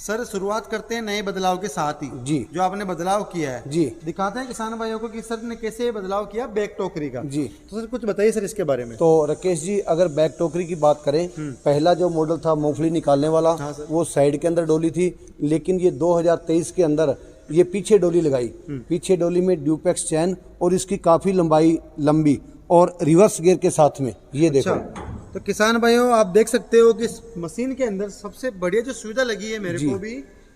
Sir शुरुआत करते हैं नए बदलाव के साथ ही जी। जो आपने बदलाव किया है जी। दिखाते हैं किसान भाइयों को कि सर ने कैसे बदलाव किया बैक टोकरी का। जी। तो सर कुछ बताइए सर इसके बारे में। तो राकेश जी, अगर बैक टोकरी की बात करें, पहला जो मॉडल था मूंगफली निकालने वाला, हाँ सर। वो साइड के अंदर डोली थी, लेकिन ये 2023 के अंदर ये पीछे डोली लगाई। पीछे डोली में ड्यूपेक्स चैन और इसकी काफी लंबी और रिवर्स गियर के साथ में, ये देखो। तो किसान भाइयों आप देख सकते हो कि इस मशीन के अंदर सबसे बढ़िया जो सुविधा लगी है मेरे जी। को भी,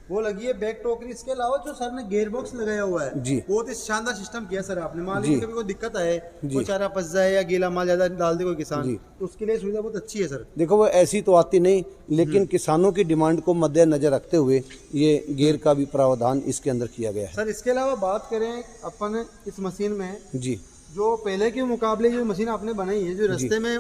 वो लगी है बैक टोकरी। इसके अलावा जो सर ने गियर बॉक्स लगाया हुआ है जी। बहुत ही शानदार सिस्टम किया सर आपने। मान जी। लीजिए कभी कोई दिक्कत आए, जी। कोई चारा फंस जाए या गीला माल ज्यादा डाल दे कोई किसान, जी। तो उसके लिए सुविधा बहुत अच्छी है सर। देखो, वो ऐसी तो आती नहीं, लेकिन किसानों की डिमांड को मद्देनजर रखते हुए ये गियर का भी प्रावधान इसके अंदर किया गया है। सर इसके अलावा बात करें अपन इस मशीन में, जी। जो पहले के मुकाबले जो मशीन आपने बनाई है, जो रास्ते में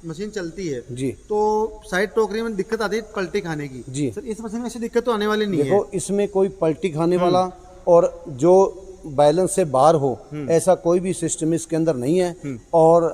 मशीन चलती है जी। तो साइड टोकरी में दिक्कत आती है पलटी खाने की। जी। सर इस मशीन में ऐसी दिक्कत तो आने वाली नहीं है। देखो, इसमें कोई पलटी खाने वाला और जो बैलेंस से बाहर हो ऐसा कोई भी सिस्टम इसके अंदर नहीं है। और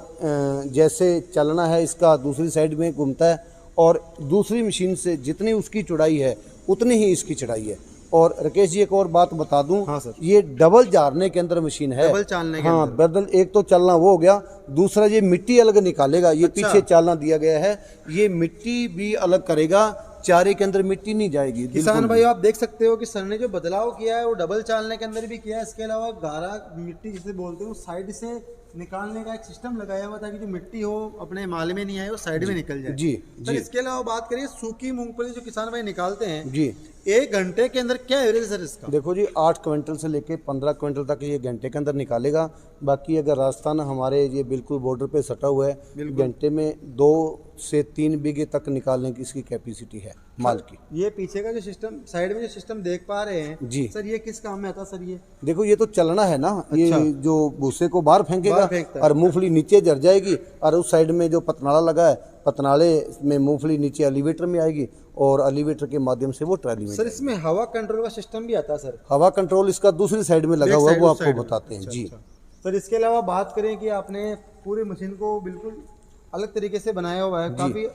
जैसे चलना है इसका दूसरी साइड में घूमता है, और दूसरी मशीन से जितनी उसकी चौड़ाई है उतनी ही इसकी चौड़ाई है। और राकेश जी, एक और बात बता दूं, हाँ सर। ये डबल झाड़ने के अंदर मशीन है। डबल चालने के हाँ, अंदर। बदल एक तो चलना वो हो गया, दूसरा ये मिट्टी अलग निकालेगा। ये अच्छा। पीछे चालना दिया गया है, ये मिट्टी भी अलग करेगा, चारे के अंदर मिट्टी नहीं जाएगी। किसान भाई आप देख सकते हो कि सर ने जो बदलाव किया है वो डबल चालने के अंदर भी किया है। इसके अलावा गारा मिट्टी जिसे बोलते हैं साइड से निकालने का एक सिस्टम लगाया हुआ ताकि जो मिट्टी हो अपने माल में नहीं आए, वो साइड में निकल जाए। जी। सर जी। इसके अलावा बात करिए सूखी मूंगफली जो किसान भाई निकालते हैं, जी। 1 घंटे के अंदर क्या एवरेज सर इसका? देखो जी, 8 क्विंटल से लेके 15 क्विंटल तक ये घंटे के अंदर निकालेगा। बाकी अगर राजस्थान हमारे ये बिल्कुल बॉर्डर पे सटा हुआ है, घंटे में 2 से 3 बीघे तक निकालने की इसकी कैपेसिटी है माल की। ये पीछे का जो सिस्टम, साइड में जो सिस्टम देख पा रहे हैं जी। सर, ये किस काम में आता है सर? ये देखो, ये तो चलना है ना। ये जो भूसे को बाहर फेंकेगा फेंकता है। और मूंगफली नीचे जर जाएगी, और उस साइड में जो पतनाला लगा है, पतनाले में मूंगफली नीचे एलिवेटर में आएगी और एलिवेटर के माध्यम से वो ट्राली में। सर इसमें हवा कंट्रोल का सिस्टम भी आता है सर? हवा कंट्रोल इसका दूसरी साइड में लगा हुआ है, वो आपको बताते हैं। जी। सर इसके अलावा बात करें कि आपने पूरी मशीन को बिल्कुल अलग तरीके से बनाया हुआ है। काफी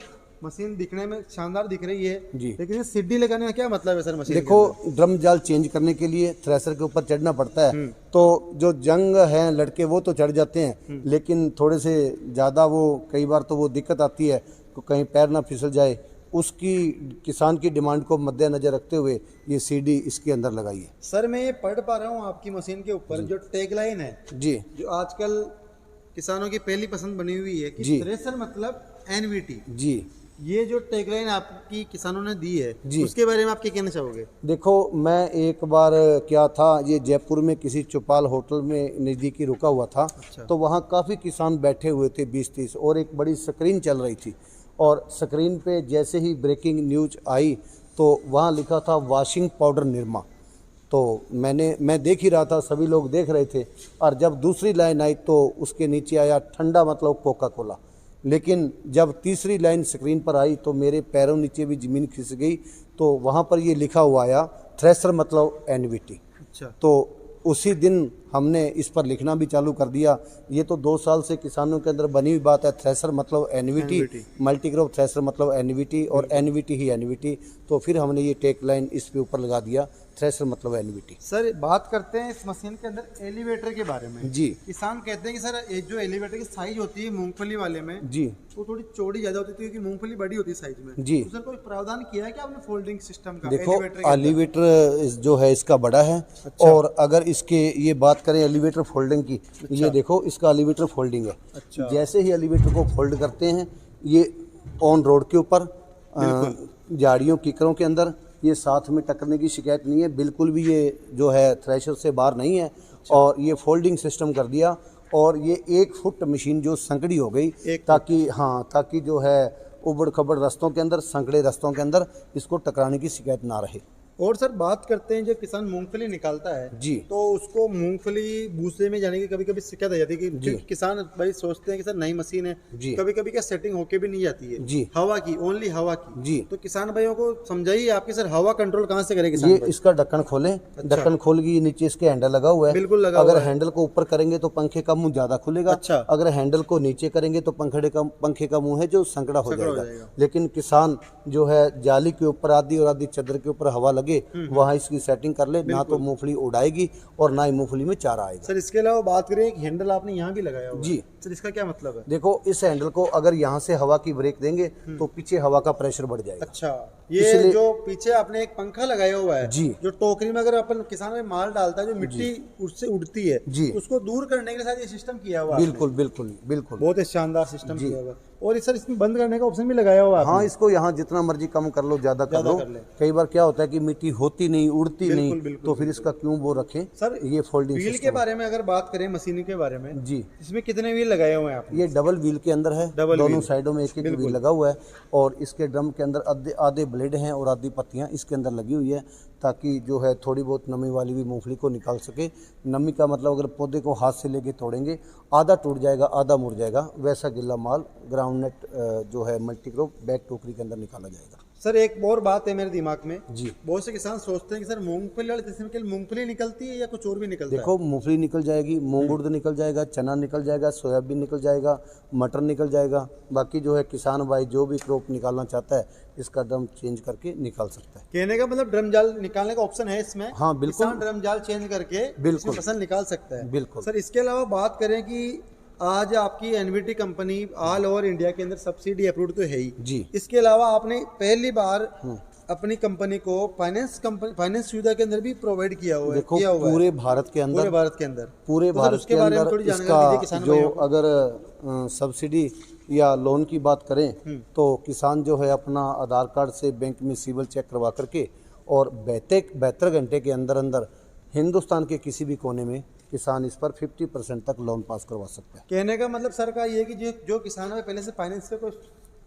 मशीन दिखने में शानदार दिख रही है जी। लेकिन ये सीढ़ी लगाने का क्या मतलब है सर मशीन? देखो, ड्रम जाल चेंज करने के लिए थ्रेसर के ऊपर चढ़ना पड़ता है। तो जो जंग हैं लड़के वो तो चढ़ जाते हैं, लेकिन थोड़े से ज़्यादा वो कई बार तो वो दिक्कत आती है तो कहीं पैर ना फिसल जाए, उसकी किसान की डिमांड को मद्देनजर रखते हुए ये सीढ़ी इसके अंदर लगाई है। सर मैं ये पढ़ पा रहा हूँ आपकी मशीन के ऊपर जो टैगलाइन है, जी। जो आजकल किसानों की पहली पसंद बनी हुई है कि जी। थ्रेसर मतलब एनवीटी। जी। ये जो टैगलाइन आपकी किसानों ने दी है, जी। उसके बारे में आप क्या कहना चाहोगे? देखो, मैं एक बार क्या था, ये जयपुर में किसी चौपाल होटल में नज़दीकी रुका हुआ था। अच्छा। तो वहाँ काफ़ी किसान बैठे हुए थे 20-30, और एक बड़ी स्क्रीन चल रही थी, और स्क्रीन पे जैसे ही ब्रेकिंग न्यूज आई तो वहाँ लिखा था वॉशिंग पाउडर निरमा। तो मैं देख ही रहा था, सभी लोग देख रहे थे, और जब दूसरी लाइन आई तो उसके नीचे आया ठंडा मतलब कोका कोला। लेकिन जब तीसरी लाइन स्क्रीन पर आई तो मेरे पैरों नीचे भी ज़मीन खिसक गई। तो वहाँ पर ये लिखा हुआ आया थ्रेसर मतलब एनवीटी। अच्छा। तो उसी दिन हमने इस पर लिखना भी चालू कर दिया। ये तो 2 साल से किसानों के अंदर बनी हुई बात है, थ्रेसर मतलब एनवीटी, मल्टीक्रॉप थ्रेसर मतलब एनवीटी, और एनवीटी ही एनवीटी। तो फिर हमने ये टेक लाइन इस पे ऊपर लगा दिया, थ्रेसर मतलब एनवीटी। सर बात करते हैं इस मशीन के अंदर एलिवेटर के बारे में। जी। किसान कहते हैं कि सर एक जो एलिवेटर की साइज होती है मूंगफली वाले में, जी, वो थोड़ी चौड़ी ज्यादा होती है क्योंकि मूंगफली बड़ी होती है साइज में। जी। तो सर कोई प्रावधान किया है कि आपने फोल्डिंग सिस्टम का? देखो, एलिवेटर के अंदर? एलिवेटर जो है इसका बड़ा है। अच्छा। और अगर इसके ये बात करें एलिवेटर फोल्डिंग की, ये देखो इसका एलिवेटर फोल्डिंग है। अच्छा। जैसे ही एलिवेटर को फोल्ड करते हैं, ये ऑन रोड के ऊपर, झाड़ियों कीकरों के अंदर, ये साथ में टकरने की शिकायत नहीं है बिल्कुल भी। ये जो है थ्रेशर से बाहर नहीं है। और ये फोल्डिंग सिस्टम कर दिया, और ये 1 फुट मशीन जो संकड़ी हो गई, ताकि जो है उबड़ खबड़ रास्तों के अंदर, संकड़े रास्तों के अंदर इसको टकराने की शिकायत ना रहे। और सर बात करते हैं, जब किसान मूंगफली निकालता है जी। तो उसको मूंगफली भूसे में जाने की कभी कभी शिकायत आ जाती है कि किसान भाई सोचते हैं कि सर नई मशीन है, जी। कभी कभी क्या सेटिंग होके भी नहीं जाती है जी। हवा की, ओनली हवा की। जी। तो किसान भाइयों को समझाइए आपकी सर हवा कंट्रोल कहाँ से करे किसान ये भाई? इसका ढक्कन खोलें, ढक्कन खोल के नीचे इसके हैंडल लगा हुआ है, बिल्कुल लगा अगर हुआ है। हैंडल को ऊपर करेंगे तो पंखे का मुंह ज्यादा खुलेगा, अच्छा। अगर हैंडल को नीचे करेंगे तो पंखे का मुंह है जो संकड़ा हो जाएगा। लेकिन किसान जो है जाली के ऊपर आधी और आधी चादर के ऊपर हवा लगे वहां इसकी सेटिंग कर ले, ना तो मूंगफली उड़ाएगी और ना ही मूंगफली में चारा आएगा। सर इसके अलावा बात करें कि हैंडल आपने यहाँ भी लगाया हुआ है। जी। सर इसका क्या मतलब है? देखो इस हैंडल को अगर यहाँ से हवा की ब्रेक देंगे तो पीछे हवा का प्रेशर बढ़ जाएगा। अच्छा, ये जो पीछे आपने एक पंखा लगाया हुआ है जी। जो टोकरी में अगर अपन किसान में माल डालता है जो मिट्टी उससे उड़ती है जी। उसको दूर करने के साथ ये सिस्टम किया हुआ है। बिल्कुल बिल्कुल बिल्कुल, बहुत ही शानदार सिस्टम किया हुआ है। और सर इसमें बंद करने का ऑप्शन भी लगाया हुआ है। हाँ, इसको यहाँ जितना मर्जी कम कर लो, ज्यादा कर लो। कई बार क्या होता है कि मिट्टी होती नहीं, उड़ती नहीं, तो फिर इसका क्यों वो रखें। सर ये फोल्डिंग व्हील के बारे में अगर बात करें, मशीन के बारे में जी, इसमें कितने व्हील लगाए हुए हैं आप? ये डबल व्हील के अंदर है, दोनों साइडों में एक एक व्हील लगा हुआ है और इसके ड्रम के अंदर आधे ब्लेड हैं और आधी पत्तियां इसके अंदर लगी हुई है ताकि जो है थोड़ी बहुत नमी वाली भी मूंगफली को निकाल सके। नमी का मतलब अगर पौधे को हाथ से लेके तोड़ेंगे आधा टूट जाएगा, आधा मुड़ जाएगा, वैसा गिल्ला माल ग्राउंड नेट जो है मल्टीक्रॉप बैग टोकरी के अंदर निकाला जाएगा। सर एक और बात है मेरे दिमाग में जी, बहुत से किसान सोचते हैं कि सर मूंगफली वाले किस्म के मूंगफली निकलती है या कुछ और भी निकलता है? देखो मूंगफली निकल जाएगी, मूंग उड़द निकल जाएगा, चना निकल जाएगा, सोयाबीन निकल जाएगा, मटर निकल जाएगा। बाकी जो है किसान भाई जो भी क्रॉप निकालना चाहता है इसका ड्रम चेंज करके निकाल सकता है। कहने का मतलब ड्रम जाल निकालने का ऑप्शन है इसमें। हाँ बिल्कुल, किसान ड्रम जाल चेंज करके बिल्कुल फसल निकाल सकता है। बिल्कुल। सर इसके अलावा बात करें कि आज आपकी NVT company all over India के अंदर सब्सिडी अप्रूव्ड तो है ही जी, इसके अलावा आपने पहली बार अपनी कंपनी को फाइनेंस सुविधा के अंदर भी प्रोवाइड किया हुआ है। देखो पूरे भारत के अंदर उसके बारे में थोड़ी जानकारी दीजिए किसानों जो अगर सब्सिडी या लोन की बात करें तो किसान जो है अपना आधार कार्ड से बैंक में सिविल चेक करवा करके और 72 घंटे के अंदर अंदर हिंदुस्तान के किसी भी कोने में किसान इस पर 50% तक लोन पास करवा सकता है। कहने का मतलब सर का ये कि जो किसानों ने पहले से फाइनेंस पे कोई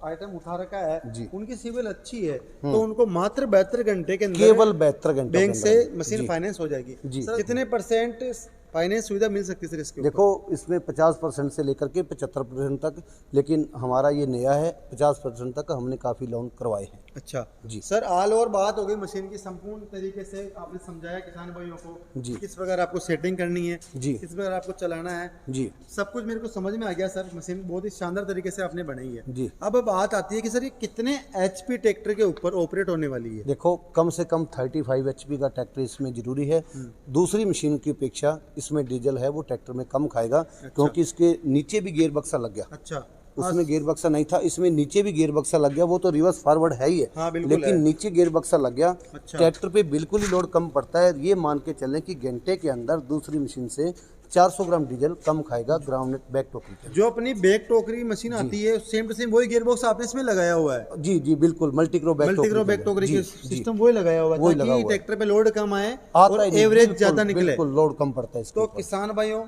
आइटम उठा रखा है जी, उनकी सिविल अच्छी है तो उनको मात्र 72 घंटे के अंदर केवल 72 घंटे बैंक से मशीन फाइनेंस हो जाएगी। जी। कितने परसेंट फाइनेंस सुविधा मिल सकती है सर इसके? देखो इसमें 50% से लेकर के 75% तक, लेकिन हमारा ये नया है 50% तक हमने काफ़ी लोन करवाए हैं। अच्छा जी सर, ऑल ओवर बात हो गई मशीन की, संपूर्ण तरीके से आपने समझाया किसान भाइयों को जी किस प्रकार आपको सेटिंग करनी है, जी, किस प्रकार आपको चलाना है जी, सब कुछ मेरे को समझ में आ गया सर। मशीन बहुत ही शानदार तरीके से आपने बनाई है जी। अब बात आती है कि सर ये कितने HP ट्रैक्टर के ऊपर ऑपरेट होने वाली है? देखो कम से कम 35 HP का ट्रैक्टर इसमें जरूरी है। दूसरी मशीन की अपेक्षा इसमें डीजल है वो ट्रैक्टर में कम खाएगा। क्योंकि इसके नीचे भी गियर बक्सा लग गया। अच्छा, उसमें गियर बक्सा नहीं था, इसमें नीचे भी गियर बक्सा लग गया। वो तो रिवर्स फॉरवर्ड है ही है, हाँ, बिल्कुल लेकिन है। नीचे गियर बक्सा लग गया। अच्छा। ट्रैक्टर पे बिल्कुल ही लोड कम पड़ता है। ये मान के चलें कि घंटे के अंदर दूसरी मशीन से 400 ग्राम डीजल कम खाएगा ग्राउंड नेट बैग टोकरी के। जो अपनी बैग टोकरी मशीन आती है सेम टू सेम वही गियर बॉक्स आपने इसमें लगाया हुआ है? जी जी बिल्कुल, मल्टीक्रो बैग टोकरी की सिस्टम वही लगाया हुआ है ताकि ट्रैक्टर पे लोड कम आए और एवरेज ज्यादा निकले। बिल्कुल लोड कम पड़ता है। तो किसान भाइयों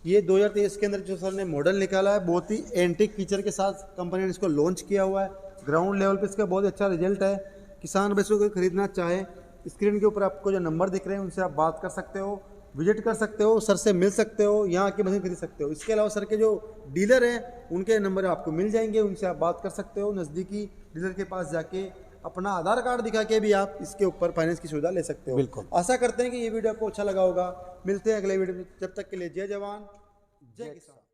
ये 2023 के अंदर जो सर ने मॉडल निकाला है बहुत ही एंटीक फीचर के साथ कंपनी ने इसको लॉन्च किया हुआ है। ग्राउंड लेवल पे इसका बहुत अच्छा रिजल्ट है। किसान भाई इसको खरीदना चाहे स्क्रीन के ऊपर आपको जो नंबर दिख रहे हैं उनसे आप बात कर सकते हो, विजिट कर सकते हो, सर से मिल सकते हो, यहाँ आके मशीन खरीद सकते हो। इसके अलावा सर के जो डीलर हैं उनके नंबर आपको मिल जाएंगे, उनसे आप बात कर सकते हो। नज़दीकी डीलर के पास जाके अपना आधार कार्ड दिखा के भी आप इसके ऊपर फाइनेंस की सुविधा ले सकते हो। बिल्कुल। आशा करते हैं कि ये वीडियो आपको अच्छा लगा होगा। मिलते हैं अगले वीडियो में, जब तक के लिए जय जवान जय किसान।